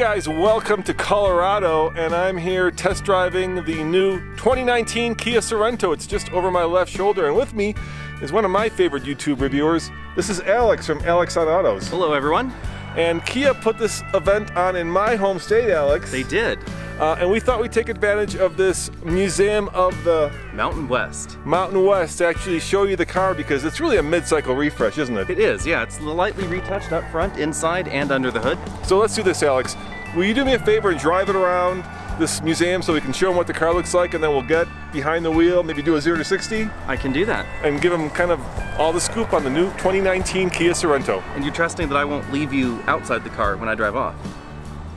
guys, welcome to Colorado, and I'm here test driving the new 2019 Kia Sorento. It's just over my left shoulder, and with me is one of my favorite YouTube reviewers. This is Alex from Alex on Autos. Hello everyone. And Kia put this event on in my home state, Alex. They did. And we thought we'd take advantage of this Museum of the Mountain West to actually show you the car, because it's really a mid-cycle refresh, isn't it? It is, yeah. It's lightly retouched up front, inside, and under the hood. So let's do this, Alex. Will you do me a favor and drive it around this museum so we can show them what the car looks like, and then we'll get behind the wheel, maybe do a 0 to 60? I can do that. And give them kind of all the scoop on the new 2019 Kia Sorento. And you're trusting that I won't leave you outside the car when I drive off?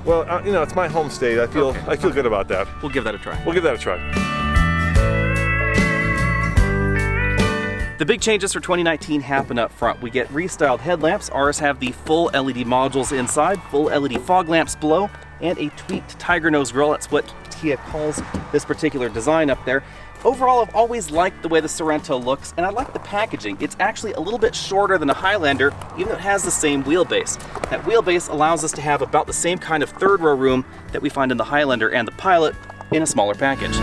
Well, you know, it's my home state. I feel good about that. We'll give that a try. We'll give that a try. The big changes for 2019 happen up front. We get restyled headlamps. Ours have the full LED modules inside, full LED fog lamps below, and a tweaked tiger nose grille. That's what Kia calls this particular design up there. Overall, I've always liked the way the Sorento looks, and I like the packaging. It's actually a little bit shorter than a Highlander, even though it has the same wheelbase. That wheelbase allows us to have about the same kind of third row room that we find in the Highlander and the Pilot in a smaller package.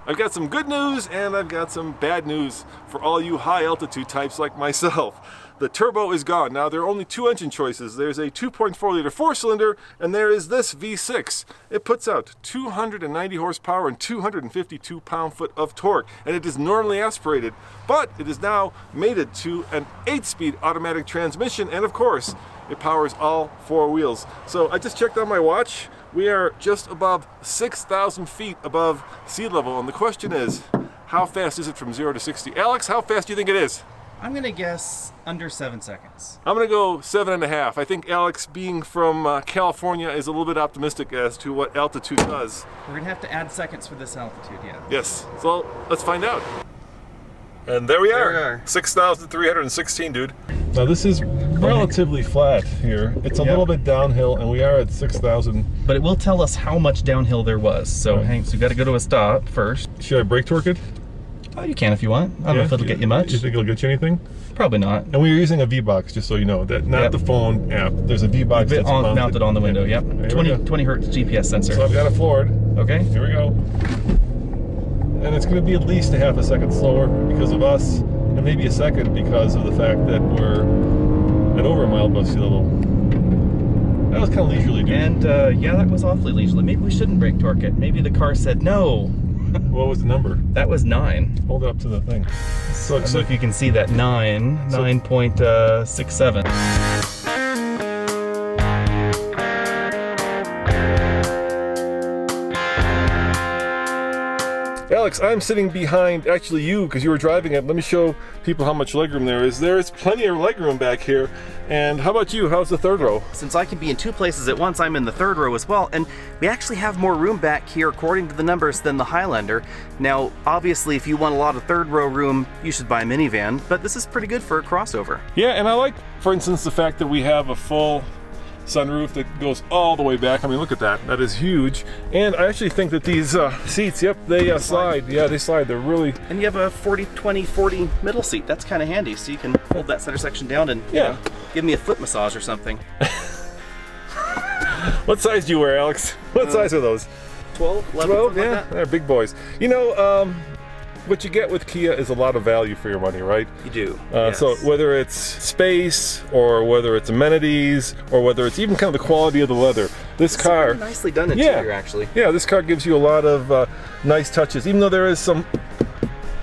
I've got some good news and I've got some bad news for all you high altitude types like myself. The turbo is gone. Now there are only two engine choices. There's a 2.4 liter 4-cylinder, and there is this V6. It puts out 290 horsepower and 252 pound-foot of torque, and it is normally aspirated, but it is now mated to an 8-speed automatic transmission, and of course, it powers all four wheels. So I just checked on my watch. We are just above 6,000 feet above sea level, and the question is, how fast is it from 0 to 60? Alex, how fast do you think it is? I'm gonna guess under 7 seconds. I'm gonna go 7.5. I think Alex, being from California, is a little bit optimistic as to what altitude does. We're gonna have to add seconds for this altitude, yeah. Yes, so let's find out. And there we are. 6,316, dude. Now this is relatively flat here. It's a little bit downhill, and we are at 6,000. But it will tell us how much downhill there was. So Right. so you gotta go to a stop first. Should I brake torque it? Oh, you can if you want. I don't know if it'll get you much. You think it'll get you anything? Probably not. And we are using a V-Box, just so you know, that not the phone app. There's a V-Box that's mounted on the window, yep. 20 hertz GPS sensor. So I've got it floored. Okay. Here we go. And it's going to be at least a half a second slower because of us, and maybe a second because of the fact that we're at over a mile above sea level. That was kind of leisurely, dude. And yeah, that was awfully leisurely. Maybe we shouldn't brake torque it. Maybe the car said no. What was the number? That was 9. Hold it up to the thing. So if you can see that 9.67. Alex, I'm sitting behind, actually you, because you were driving it. Let me show people how much legroom there is. There is plenty of legroom back here. And how about you? How's the third row? Since I can be in 2 places at once, I'm in the third row as well. And we actually have more room back here, according to the numbers, than the Highlander. Now, obviously, if you want a lot of third row room, you should buy a minivan. But this is pretty good for a crossover. Yeah, and I like, for instance, the fact that we have a full sunroof that goes all the way back. I mean, look at that. That is huge. And I actually think that these seats, yep, they slide. Yeah, they slide. They're really... And you have a 40-20-40 middle seat. That's kind of handy, so you can hold that center section down and you know, give me a foot massage or something. What size do you wear, Alex? What size are those? 12, 11, 12, yeah, like that. They're big boys. You know, what you get with Kia is a lot of value for your money, right? You do. Yes. So whether it's space, or whether it's amenities, or whether it's even kind of the quality of the leather, this car... Really nicely done interior, actually. Yeah, this car gives you a lot of nice touches, even though there is some,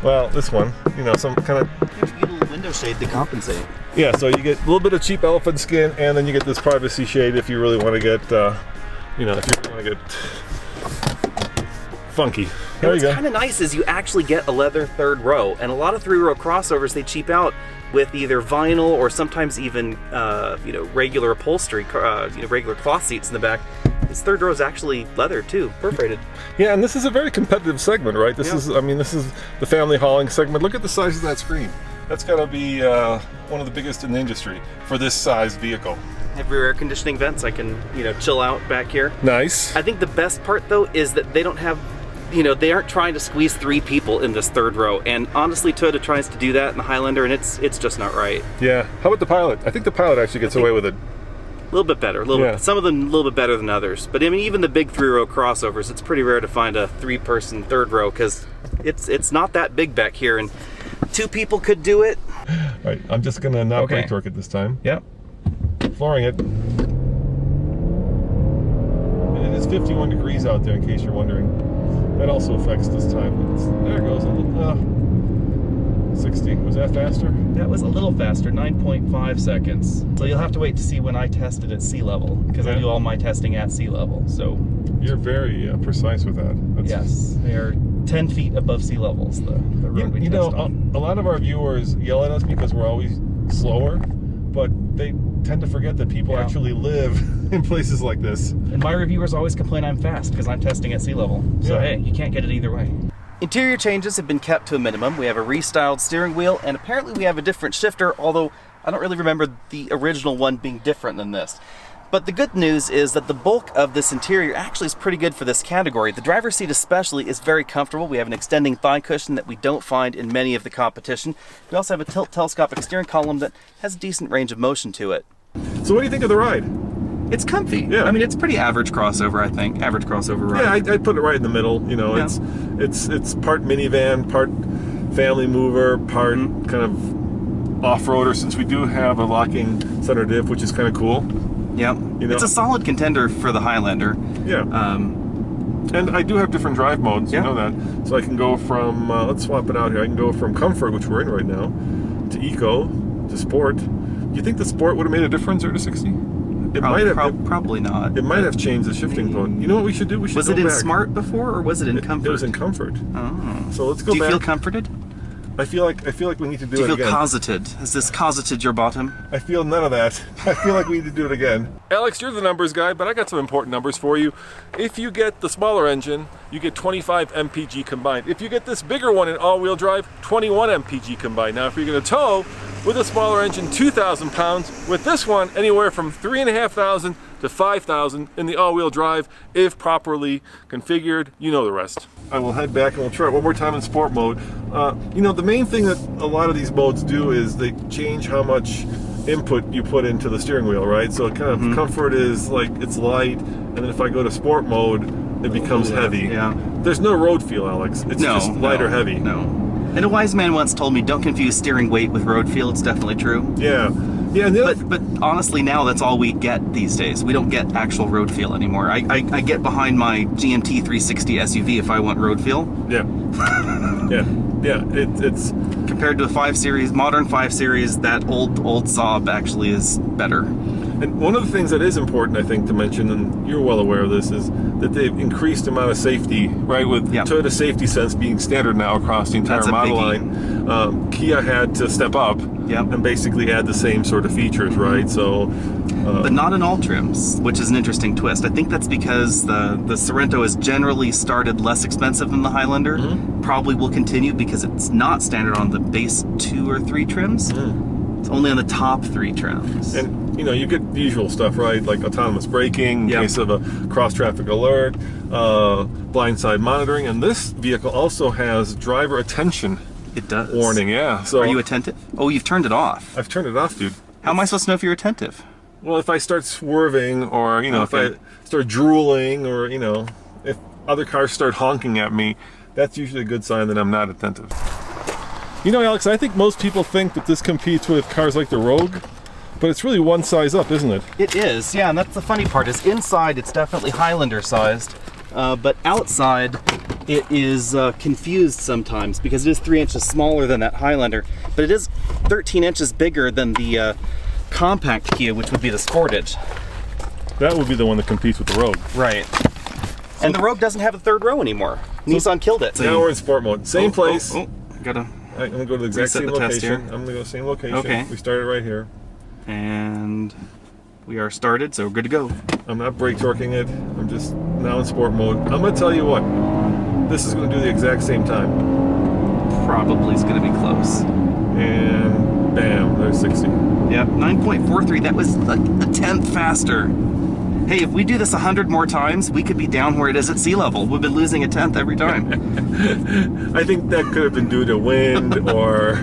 well, this one, you know, some kind of... You get a little window shade to compensate. Yeah, so you get a little bit of cheap elephant skin, and then you get this privacy shade if you really want to get, you know, if you really want to get funky. There you go. What's kind of nice is you actually get a leather third row, and a lot of 3-row crossovers, they cheap out with either vinyl or sometimes even you know, regular upholstery, you know, regular cloth seats in the back. This third row is actually leather too, perforated. Yeah, and this is a very competitive segment, right? This is, I mean, this is the family hauling segment. Look at the size of that screen. That's got to be one of the biggest in the industry for this size vehicle. Have rear air conditioning vents. I can, you know, chill out back here. Nice. I think the best part though is that they don't have you know, they aren't trying to squeeze 3 people in this third row, and honestly Toyota tries to do that in the Highlander, and it's just not right. Yeah. How about the Pilot? I think the Pilot actually gets away with it. A little bit better, some of them a little bit better than others. But I mean, even the big 3-row crossovers, it's pretty rare to find a 3-person third row because it's not that big back here, and 2 people could do it. All right, I'm just gonna not brake torque it this time. Yep. Flooring it. And it is 51 degrees out there, in case you're wondering. That also affects this time. There it goes. 60. Was that faster? That was a little faster, 9.5 seconds. So you'll have to wait to see when I test it at sea level, because I do all my testing at sea level. So you're very precise with that. Yes, they are 10 feet above sea levels. The road we you test know, on. a lot of our viewers yell at us because we're always slower, but they tend to forget that people actually live in places like this. And my reviewers always complain I'm fast because I'm testing at sea level. So hey, you can't get it either way. Interior changes have been kept to a minimum. We have a restyled steering wheel, and apparently we have a different shifter, although I don't really remember the original one being different than this. But the good news is that the bulk of this interior actually is pretty good for this category. The driver's seat especially is very comfortable. We have an extending thigh cushion that we don't find in many of the competition. We also have a tilt telescopic steering column that has a decent range of motion to it. So what do you think of the ride? It's comfy. Yeah. I mean, it's pretty average crossover, I think. Average crossover ride. Yeah, I'd put it right in the middle. You know, it's part minivan, part family mover, part kind of off-roader, since we do have a locking center diff, which is kind of cool. Yeah, you know? It's a solid contender for the Highlander. Yeah. And I do have different drive modes, you know that. So I can go from, let's swap it out here. I can go from Comfort, which we're in right now, to Eco, to Sport. Do you think the Sport would have made a difference or to 60? It might have. Probably not. It might have changed the shifting cone. You know what we should do? We should Was go it in back. Smart before, or was it in Comfort? It was in Comfort. Oh. So let's go back. Do you feel comforted? I feel like we need to do it again. Do you feel cosseted? Has this cosseted your bottom? I feel none of that. I feel like we need to do it again. Alex, you're the numbers guy, but I got some important numbers for you. If you get the smaller engine, you get 25 MPG combined. If you get this bigger one in all-wheel drive, 21 MPG combined. Now, if you're going to tow with a smaller engine, 2,000 pounds. With this one, anywhere from 3,500 to 5,000 in the all-wheel drive, if properly configured. You know the rest. I will head back and we'll try it one more time in sport mode. You know, the main thing that a lot of these modes do is they change how much input you put into the steering wheel, right? So it kind of Comfort is like, it's light, and then if I go to sport mode, it becomes heavy. Yeah. There's no road feel, Alex. It's just light or heavy. No. And a wise man once told me, don't confuse steering weight with road feel. It's definitely true. Yeah. Yeah, but honestly, now that's all we get these days. We don't get actual road feel anymore. I get behind my GMT 360 SUV if I want road feel. Yeah. Yeah. It's compared to a 5 Series, modern 5 Series, that old Saab actually is better. And one of the things that is important, I think, to mention, and you're well aware of this, is that they've increased the amount of safety, right? With Toyota Safety Sense being standard now across the entire model line. Kia had to step up and basically add the same sort of features, right? So, but not in all trims, which is an interesting twist. I think that's because the Sorento has generally started less expensive than the Highlander. Probably will continue because it's not standard on the base 2 or 3 trims. It's only on the top 3 trims. And you know, you get the usual stuff, right? Like autonomous braking, in case of a cross-traffic alert, blindside monitoring, and this vehicle also has driver attention. It does. Warning, yeah. So are you attentive? Oh, you've turned it off. I've turned it off, dude. How am I supposed to know if you're attentive? Well, if I start swerving, or you know, if I start drooling, or you know, if other cars start honking at me, that's usually a good sign that I'm not attentive. You know, Alex, I think most people think that this competes with cars like the Rogue, but it's really one size up, isn't it? It is, yeah, and that's the funny part, is inside it's definitely Highlander sized, but outside it is confused sometimes because it is 3 inches smaller than that Highlander, but it is 13 inches bigger than the compact Kia, which would be the Sportage. That would be the one that competes with the Rogue. Right. And the Rogue doesn't have a third row anymore. Nissan killed it. Now we're in sport mode. Same place. I'm gonna go to the exact same location. I'm gonna go same location. Okay. We started right here. And we are started, so we're good to go. I'm not brake torquing it. I'm just now in sport mode. I'm gonna tell you what. This is gonna do the exact same time. Probably is gonna be close. And bam, there's 60. Yep, 9.43. That was like a tenth faster. hey, if we do this 100 more times, we could be down where it is at sea level. We've been losing a tenth every time. I think that could have been due to wind or,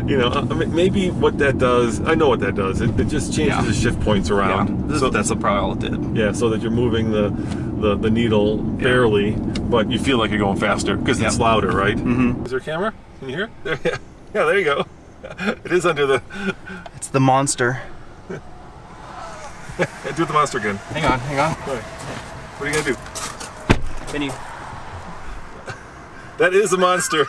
you know, I mean, maybe what that does, I know what that does. It just changes the shift points around. Yeah, that's probably all it did. Yeah, so that you're moving the needle barely, but you feel like you're going faster because it's louder, right? Is there a camera? Can you hear? There, yeah, there you go. It is under the... It's the monster. Do the monster again. Hang on. Right. What are you gonna do? Can you? That is a monster.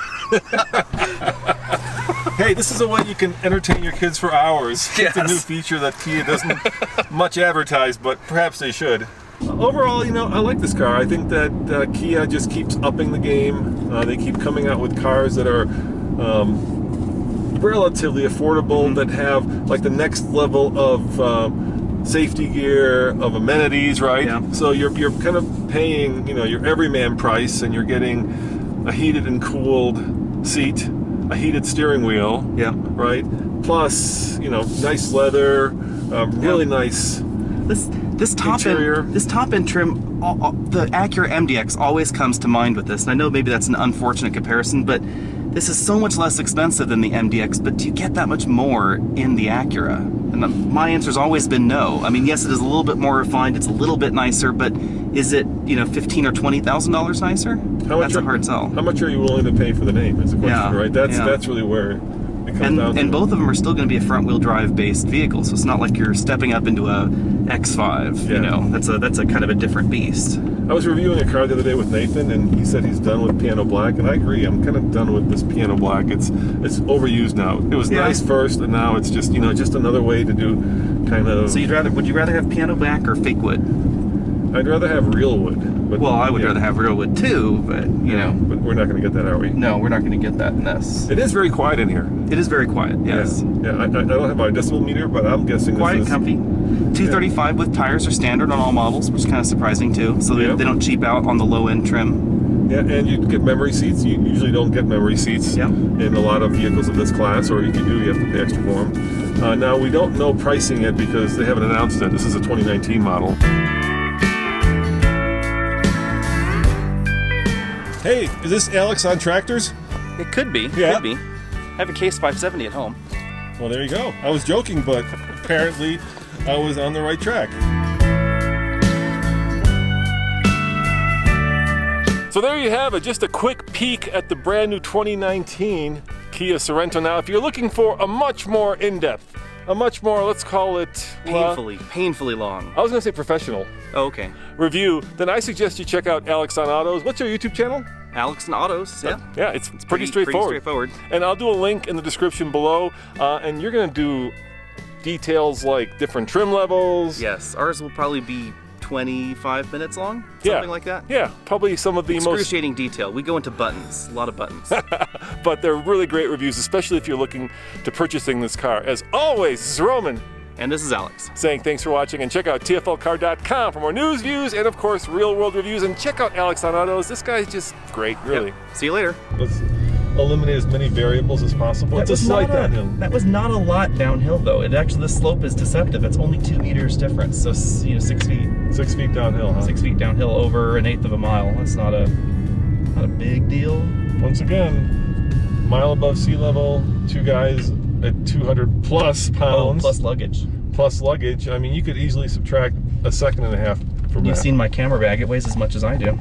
Hey, this is a way you can entertain your kids for hours. Yes. It's a new feature that Kia doesn't much advertise, but perhaps they should. Overall, you know, I like this car. I think that Kia just keeps upping the game. They keep coming out with cars that are relatively affordable, that have like the next level of safety gear, of amenities, right? Yeah. So you're kind of paying, you know, your everyman price, and you're getting a heated and cooled seat, a heated steering wheel, right? Plus, you know, nice leather, really nice. This top end trim, the Acura MDX always comes to mind with this, and I know maybe that's an unfortunate comparison, but this is so much less expensive than the MDX, but do you get that much more in the Acura? And my answer's always been no. I mean, yes, it is a little bit more refined, it's a little bit nicer, but is it, you know, $15,000 or $20,000 nicer? That's a hard sell. How much are you willing to pay for the name is the question, right? That's really where it comes down to. And both of them are still going to be a front-wheel drive-based vehicle, so it's not like you're stepping up into a X5. You know, that's a kind of a different beast. I was reviewing a car the other day with Nathan, and he said he's done with piano black, and I agree. I'm kind of done with this piano black. It's overused now. It was nice first, and now it's just, you know, just another way to do kind of. So would you rather have piano black or fake wood? I'd rather have real wood. But, well, I would rather have real wood too, but you know. But we're not going to get that, are we? No, we're not going to get that in this. It is very quiet in here. It is very quiet. Yes. Yeah. I don't have my decibel meter, but I'm guessing quiet, this is comfy. 235 with tires are standard on all models, which is kind of surprising too. So they don't cheap out on the low end trim. Yeah, and you get memory seats. You usually don't get memory seats in a lot of vehicles of this class, or if you do, you have to pay extra for them. Now, we don't know pricing yet because they haven't announced it. This is a 2019 model. Hey, is this Alex on Tractors? It could be. Yeah. Could be. I have a Case 570 at home. Well, there you go. I was joking, but apparently I was on the right track. So there you have it, just a quick peek at the brand new 2019 Kia Sorento. Now, if you're looking for a much more in-depth, a much more, let's call it... painfully long. I was going to say professional. Oh, okay. Review, then I suggest you check out Alex on Autos. What's your YouTube channel? Alex and Autos, yeah. Yeah, it's pretty straightforward. And I'll do a link in the description below, and you're going to do details like different trim levels. Yes, ours will probably be 25 minutes long, something like that. Yeah, probably some of the excruciating detail. We go into buttons, a lot of buttons. But they're really great reviews, especially if you're looking to purchasing this car. As always, this is Roman. And this is Alex. Saying thanks for watching, and check out tflcar.com for more news, views, and of course, real-world reviews. And check out Alex on Autos. This guy's just great, really. Yep. See you later. Let's eliminate as many variables as possible. It's a slight downhill. That was not a lot downhill, though. The slope is deceptive. It's only 2 meters difference, so 6 feet. 6 feet downhill, huh? 6 feet downhill over 1/8 of a mile. That's not a big deal. Once again, mile above sea level, 2 guys at 200 plus pounds. Oh, plus luggage. Plus luggage. I mean, you could easily subtract 1.5 seconds from that. You've seen my camera bag. It weighs as much as I do.